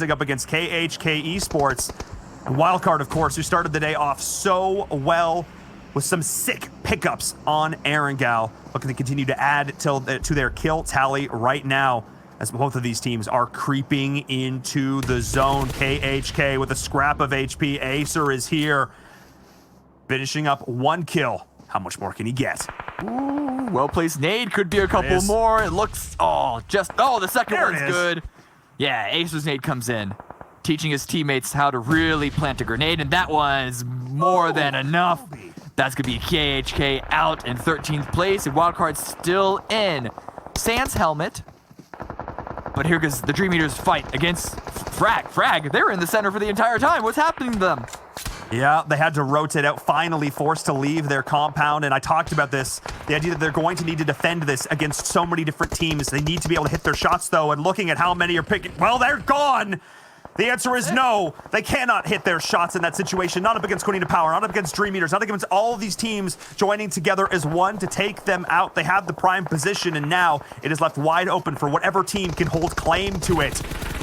up against KHK Esports. And Wildcard, of course, who started the day off so well with some sick pickups on Erangel, looking to continue to add to their kill tally right now as both of these teams are creeping into the zone. KHK with a scrap of HP. Acer is here, finishing up one kill. How much more can he get? Ooh, well-placed nade, could be a couple more. It looks, the second one's good. Yeah, Acer's nade comes in, teaching his teammates how to really plant a grenade, and that one's more than enough. That's going to be KHK out in 13th place, and Wildcard's still in. Sans helmet, but here goes the Dream Eaters fight against Frag. They were in the center for the entire time. What's happening to them? Yeah, they had to rotate out, finally forced to leave their compound, and I talked about this, the idea that they're going to need to defend this against so many different teams. They need to be able to hit their shots, though, and looking at how many are picking, well, they're gone! The answer is no. They cannot hit their shots in that situation. Not up against Quinina Power, not up against Dream Eaters, not against all of these teams joining together as one to take them out. They have the prime position, and now it is left wide open for whatever team can hold claim to it.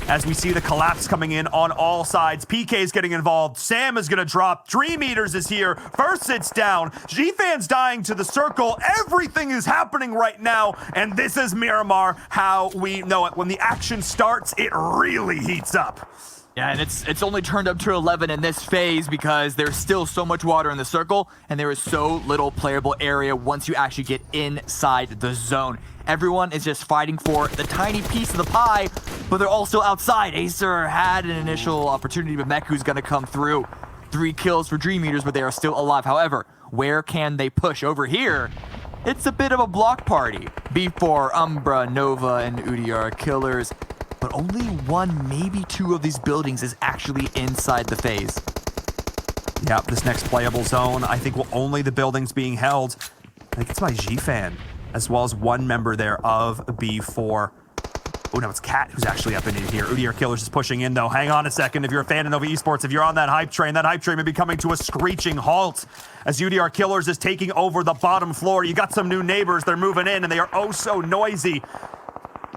As we see the collapse coming in on all sides. PK is getting involved. Sam is going to drop. Dream Eaters is here. First sits down. G-Fan's dying to the circle. Everything is happening right now, and this is Miramar, how we know it. When the action starts, it really heats up. Yeah, and it's only turned up to 11 in this phase because there's still so much water in the circle, and there is so little playable area once you actually get inside the zone. Everyone is just fighting for the tiny piece of the pie, but they're all still outside. Acer had an initial opportunity, but Meku's gonna come through. 3 kills for Dream Eaters, but they are still alive. However, where can they push? Over here, it's a bit of a block party. B4, Umbra, Nova, and UDR killers. But only 1, maybe 2 of these buildings is actually inside the phase. Yeah, this next playable zone, I think, will only the buildings being held. I think it's by G-Fan, as well as 1 member there of B4. Oh, no, it's Cat who's actually up in here. UDR Killers is pushing in, though. Hang on a second. If you're a fan of Nova Esports, if you're on that hype train may be coming to a screeching halt as UDR Killers is taking over the bottom floor. You got some new neighbors. They're moving in, and they are oh so noisy.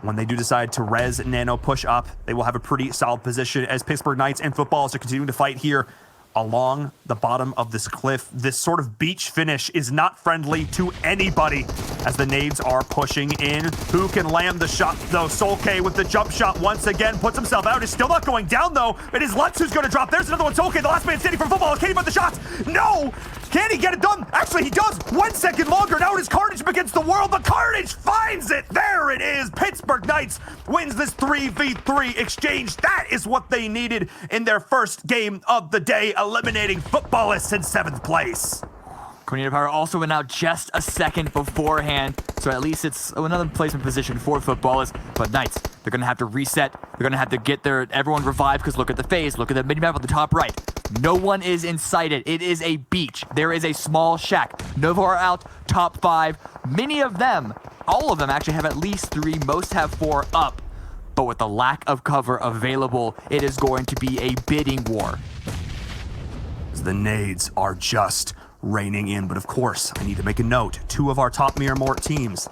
When they do decide to res Nano push up, they will have a pretty solid position as Pittsburgh Knights and Footballs are continuing to fight here along the bottom of this cliff. This sort of beach finish is not friendly to anybody as the nades are pushing in. Who can land the shot, though? Solke with the jump shot once again, puts himself out. Is still not going down, though. It is Lutz who's going to drop. There's another one. Solke, the last man standing for Football. Can he put the shots? No! Can he get it done? Actually, he does. 1 second longer. Now it is Carnage against the world, but Carnage finds it. There it is. Pittsburgh Knights wins this 3v3 exchange. That is what they needed in their first game of the day, eliminating Footballists in 7th place. Quinina Power also went out just a second beforehand, so at least it's another placement position for Footballists. But Knights, they're going to have to reset. They're going to have to get everyone revived, because look at the phase. Look at the mini-map on the top right. No one is inside it. It is a beach. There is a small shack. Nova are out, top 5. Many of them, all of them actually have at least 3. Most have 4 up. But with the lack of cover available, it is going to be a bidding war. The nades are just raining in, but of course, I need to make a note. 2 of our top Miramar teams,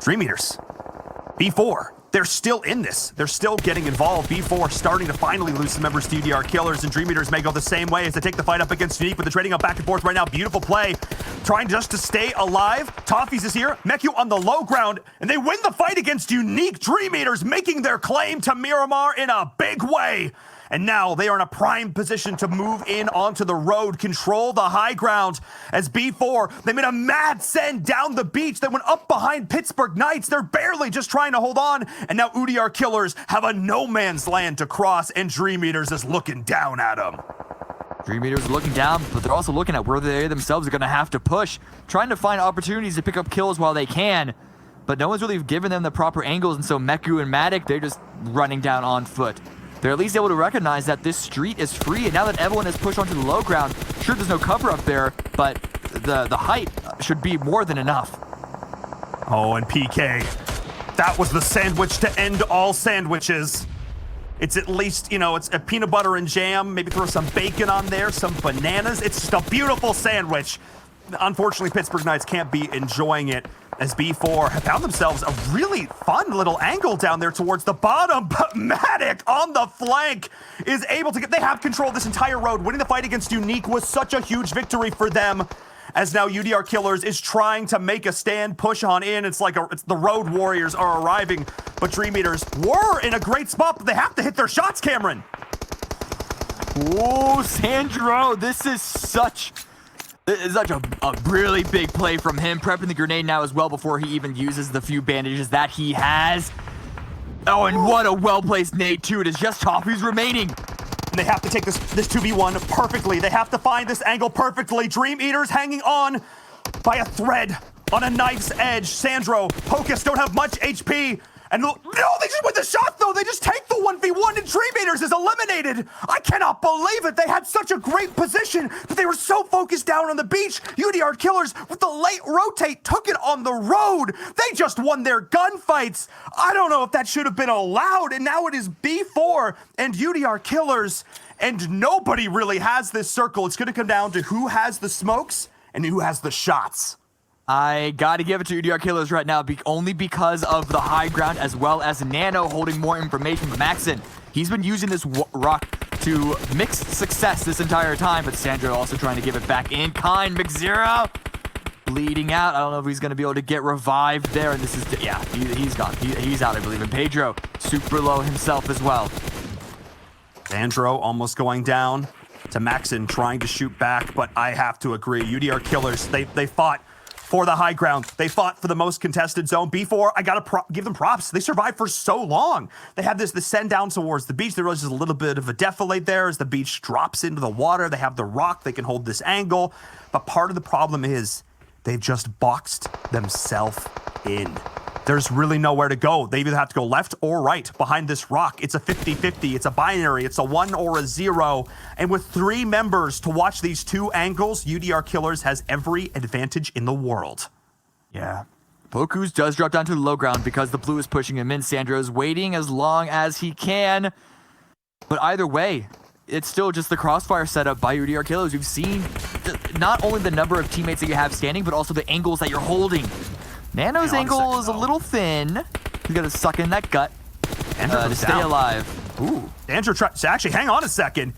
Dream Eaters, B4, they're still in this. They're still getting involved. B4 starting to finally lose some members to UDR Killers, and Dream Eaters may go the same way as they take the fight up against Unique, but they're trading up back and forth right now. Beautiful play, trying just to stay alive. Toffees is here, Meku on the low ground, and they win the fight against Unique. Dream Eaters making their claim to Miramar in a big way. And now they are in a prime position to move in onto the road, control the high ground. As B4, they made a mad send down the beach. They went up behind Pittsburgh Knights. They're barely just trying to hold on. And now UDR Killers have a no man's land to cross, and Dream Eaters is looking down at them. Dream Eaters are looking down, but they're also looking at where they themselves are going to have to push, trying to find opportunities to pick up kills while they can. But no one's really given them the proper angles, and so Meku and Matic, they're just running down on foot. They're at least able to recognize that this street is free, and now that everyone is pushed onto the low ground, sure, there's no cover up there, but the height should be more than enough. Oh, and PK, that was the sandwich to end all sandwiches. It's at least, it's a peanut butter and jam, maybe throw some bacon on there, some bananas. It's just a beautiful sandwich. unfortunately, Pittsburgh Knights can't be enjoying it as B4 have found themselves a really fun little angle down there towards the bottom, but Matic on the flank is able to they have control of this entire road. Winning the fight against Unique was such a huge victory for them, as now UDR Killers is trying to make a stand, push on in. It's like it's the Road Warriors are arriving, but Dream Eaters were in a great spot, but they have to hit their shots, Cameron. Oh, Sandro, this is such a really big play from him, prepping the grenade now as well before he even uses the few bandages that he has. Oh, and what a well-placed nade, too. It is just Toffee's remaining. They have to take this 2v1 perfectly. They have to find this angle perfectly. Dream Eaters hanging on by a thread on a knife's edge. Sandro, Pocus don't have much HP. And no, they just win the shot, though. They just take the 1v1, and Dream Eaters is eliminated. I cannot believe it. They had such a great position, but they were so focused down on the beach. UDR Killers, with the late rotate, took it on the road. They just won their gunfights. I don't know if that should have been allowed, and now it is B4 and UDR Killers, and nobody really has this circle. It's going to come down to who has the smokes and who has the shots. I gotta give it to UDR Killers right now, only because of the high ground, as well as Nano holding more information from Maxon. He's been using this rock to mix success this entire time, but Sandro also trying to give it back in kind. McZero bleeding out. I don't know if he's gonna be able to get revived there, and this is, yeah, he's gone. He's out, I believe. And Pedro, super low himself as well. Sandro almost going down to Maxon, trying to shoot back, but I have to agree. UDR Killers, they fought for the high ground. They fought for the most contested zone. B4, I gotta give them props. They survived for so long. They had the send down towards the beach. There was just a little bit of a defilade there as the beach drops into the water. They have the rock. They can hold this angle. But part of the problem is they've just boxed themselves in. There's really nowhere to go. They either have to go left or right behind this rock. It's a 50-50. It's a binary. It's a 1 or a 0. And with 3 members to watch these 2 angles, UDR Killers has every advantage in the world. Yeah. Pokus does drop down to the low ground because the blue is pushing him in. Sandro's waiting as long as he can. But either way, it's still just the crossfire setup by UDR Killers. You've seen not only the number of teammates that you have standing, but also the angles that you're holding. Nano's angle is a little thin. He's got to suck in that gut to stay alive. Ooh, Andrew tried to actually hang on a second.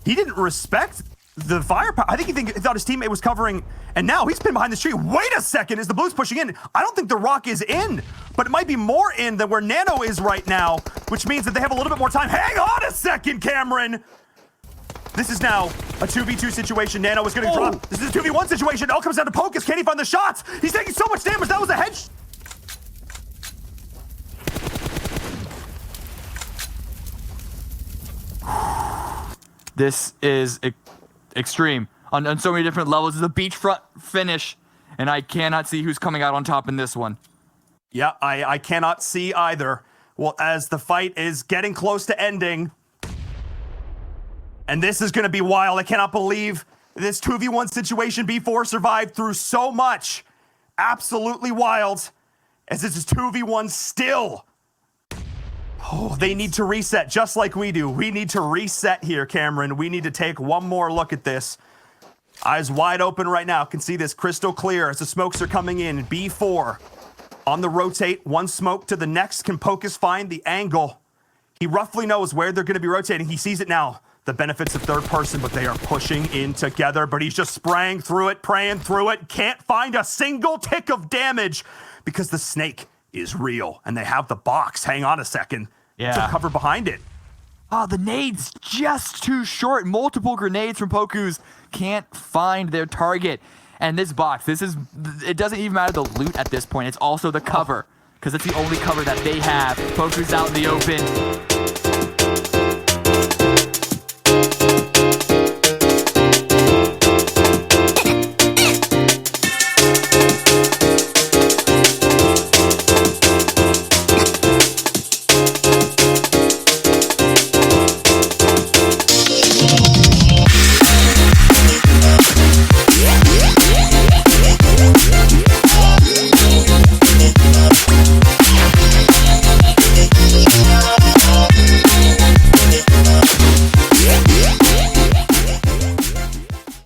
He didn't respect the firepower. I think he thought his teammate was covering, and now he's pinned behind this tree. Wait a second, as the blue's pushing in. I don't think the rock is in, but it might be more in than where Nano is right now, which means that they have a little bit more time. Hang on a second, Cameron. This is now a 2v2 situation. Nano is going to drop. This is a 2v1 situation. It all comes down to Pocus. Can he find the shots? He's taking so much damage. That was a hedge. This is extreme on so many different levels. It's a beachfront finish, and I cannot see who's coming out on top in this one. Yeah, I cannot see either. Well, as the fight is getting close to ending, and this is going to be wild. I cannot believe this 2v1 situation. B4 survived through so much. Absolutely wild. As this is 2v1 still. Oh, they need to reset just like we do. We need to reset here, Cameron. We need to take one more look at this. Eyes wide open right now. Can see this crystal clear as the smokes are coming in. B4 on the rotate. One smoke to the next. Can Pocus find the angle? He roughly knows where they're going to be rotating. He sees it now. The benefits of third person, but they are pushing in together. But he's just spraying through it, praying through it. Can't find a single tick of damage because the snake is real. And they have the box. Hang on a second. Yeah. To cover behind it. Oh, the nade's just too short. Multiple grenades from Pokus can't find their target. And this box, it doesn't even matter the loot at this point. It's also the cover, because it's the only cover that they have. Pokus out in the open.